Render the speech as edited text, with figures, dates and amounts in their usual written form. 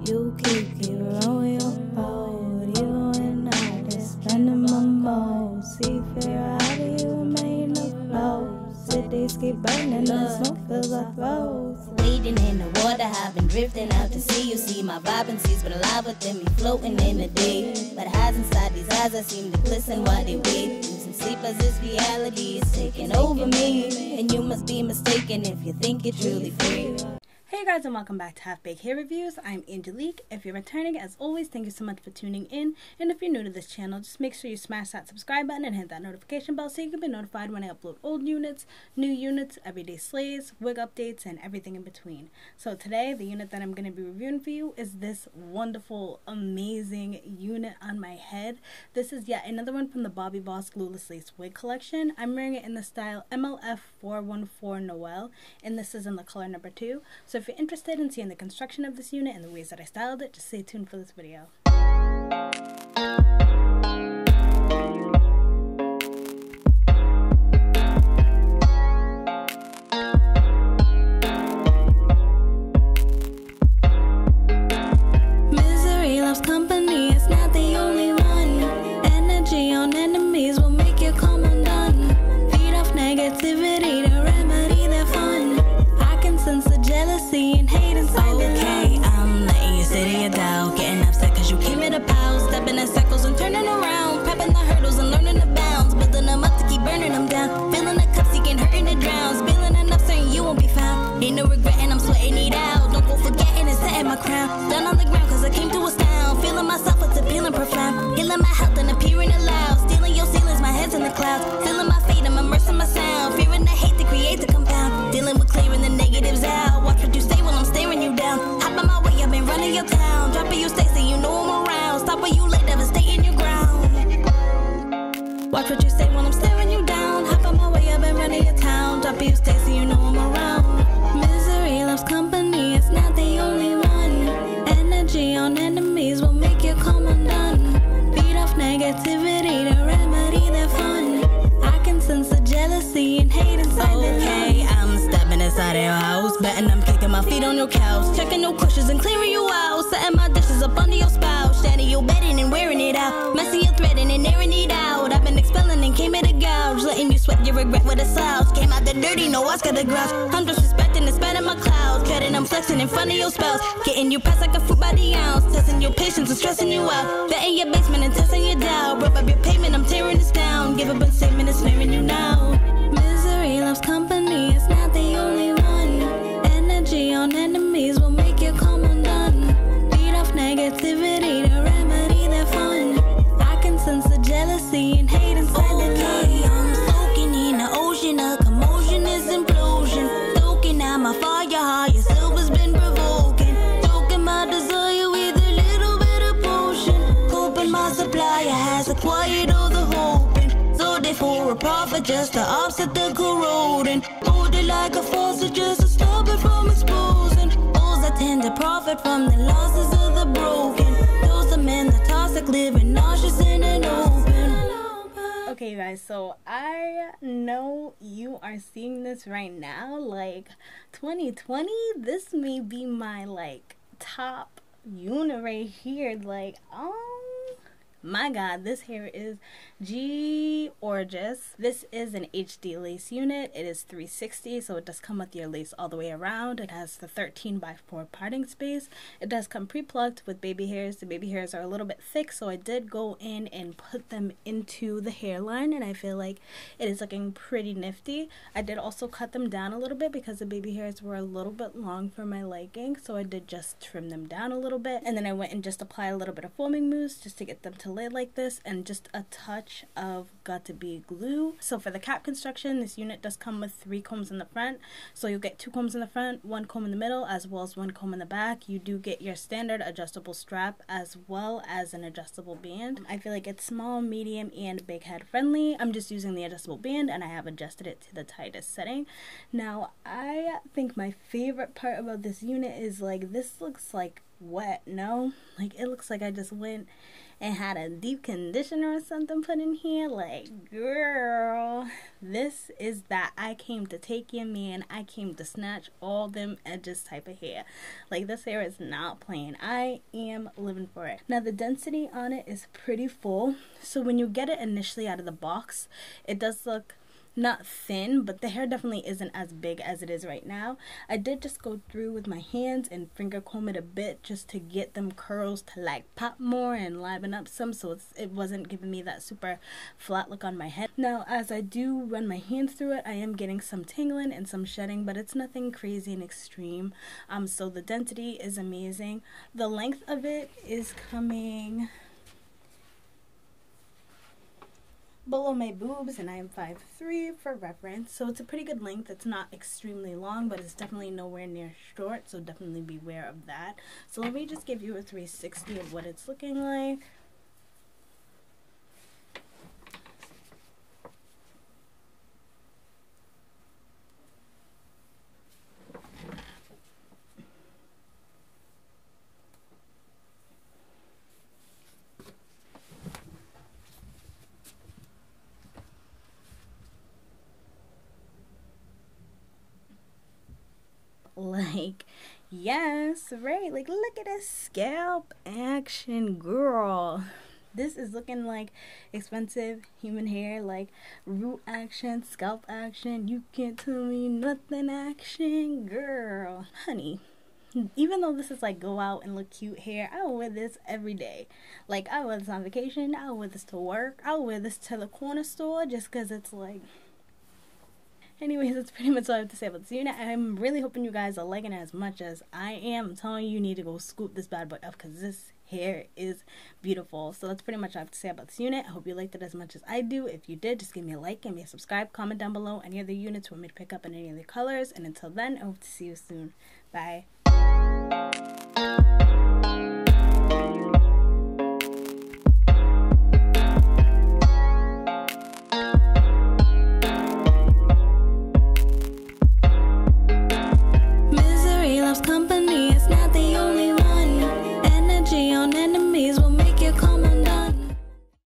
You keep on your boat, you and I just spending my mode. See, figure how do you remain afloat? Cities keep burning, the smoke fills our throats. Wading in the water, I've been drifting out to sea. You see my vibrancy's been alive within me, floating in the day. But highs inside these eyes, I seem to glisten while they wait. Losing sleep as this reality is taking over me. And you must be mistaken if you think you're truly free. Hey guys, and welcome back to Half Baked Hair Reviews. I'm Angelique. If you're returning, as always, thank you so much for tuning in. And if you're new to this channel, just make sure you smash that subscribe button and hit that notification bell so you can be notified when I upload old units, new units, everyday slays, wig updates, and everything in between. So today, the unit that I'm going to be reviewing for you is this wonderful, amazing unit on my head. This is yet another one from the Bobbi Boss Glueless Lace Wig Collection. I'm wearing it in the style MLF414 Noelle, and this is in the color number 2. So if you're interested in seeing the construction of this unit and the ways that I styled it, just stay tuned for this video. Misery loves company, it's not the only one. Energy on enemies will make you come undone. Feed off negativity to remedy their fun. I can sense the jealousy and hate inside the cage. I'm letting you sit in your doubt, getting upset cause you came in a pout, stepping in circles and turning around, prepping the hurdles and learning the bounds, building them up to keep burning them down, filling the cup, seeking hurting the drowns, spilling enough saying you won't be found. Ain't no regretting, I'm sweating it out. Don't go forgetting and setting my crown down on the ground cause I came to astound, feeling myself, it's appealing profound, healing my health and appearing aloud, stealing your ceilings, my head's in the clouds, feeling my fate, I'm immersing my sound, fearing the hate to create the compound, dealing with clearing the negatives out. Watch what you say while I'm staring you down. Hop on my way, I've been running your town. Dropping you stay so you know I'm around. Stop where you lay, devastating your ground. Watch what you say while I'm staring you down. Hop on my way, I've been running your town. Dropping you stay so you know I'm around. Misery loves company, it's not the only one. Energy on enemies will make you come undone. Feed off negativity to remedy their fun. I can sense the jealousy and hate inside the cage. I'm stepping inside your house, betting I'm kicking my feet on your couch, checking your cushions and clearing you out, setting my dishes up under your spout, standing your bedding and wearing it out, messing your threading and airing it out. I've been expelling and came here to gouge, letting you sweat your regret with a slouch. Came out the dirty, no Oscar the grouch. I'm disrespecting and spreading my clouds, treading, I'm flexing in front of your spouse, getting you pressed like a fruit by the ounce, testing your patience and stressing you out, betting your basement and testing your doubt. Rip up your pavement, I'm tearing this down, give up a statement and snaring you now. Misery loves company, it's not the only one. Energy on enemies will make you come undone. Feed off negativity to remedy their fun. I can sense the jealousy and hate inside the cage. I'm soaking in the ocean, a commotion is implosion. Soaking out my fire, how your silver's been provoking. Choking my desire with a little bit of potion. Hoping my supplier has acquired all the hoping. So they for a profit just to offset the corroding. Hold it like a faucet just to stop it from exposing. Those that tend to profit from the losses of the broken. Those the men that toxic living nauseous in an open. Okay guys, so I know you are seeing this right now, like 2020, this may be my like top unit right here, like my god, this hair is gorgeous. This is an HD lace unit. It is 360, so it does come with your lace all the way around. It has the 13x4 parting space. It does come pre-plucked with baby hairs. The baby hairs are a little bit thick, so I did go in and put them into the hairline, and I feel like it is looking pretty nifty. I did also cut them down a little bit because the baby hairs were a little bit long for my liking, so I did just trim them down a little bit, and then I went and just applied a little bit of foaming mousse just to get them to lay like this, and just a touch of got-to-be glue. So for the cap construction, this unit does come with 3 combs in the front, so you'll get 2 combs in the front, 1 comb in the middle, as well as 1 comb in the back. You do get your standard adjustable strap as well as an adjustable band. I feel like it's small, medium, and big head friendly. I'm just using the adjustable band, and I have adjusted it to the tightest setting. Now I think my favorite part about this unit is like this looks like wet. No, like it looks like I just went and had a deep conditioner or something put in here. Like, girl, this is that I came to take your man, I came to snatch all them edges type of hair. Like, this hair is not plain. I am living for it. Now the density on it is pretty full, so when you get it initially out of the box, it does look not thin, but the hair definitely isn't as big as it is right now. I did just go through with my hands and finger comb it a bit just to get them curls to like pop more and liven up some, so it wasn't giving me that super flat look on my head. Now as I do run my hands through it, I am getting some tingling and some shedding, but it's nothing crazy and extreme. So the density is amazing. The length of it is coming below my boobs, and I am 5'3" for reference, so it's a pretty good length. It's not extremely long, but it's definitely nowhere near short, so definitely beware of that. So let me just give you a 360 of what it's looking like. Like, yes, right, like look at this scalp action, girl. This is looking like expensive human hair, like root action, scalp action, you can't tell me nothing action, girl. Honey, even though this is like go out and look cute hair, I will wear this every day. Like, I wear this on vacation, I will wear this to work, I will wear this to the corner store, just because it's like... Anyways, that's pretty much all I have to say about this unit. I'm really hoping you guys are liking it as much as I am. I'm telling you, you need to go scoop this bad boy up because this hair is beautiful. So that's pretty much all I have to say about this unit. I hope you liked it as much as I do. If you did, just give me a like, give me a subscribe, comment down below any other units you want me to pick up in any other colors. And until then, I hope to see you soon. Bye.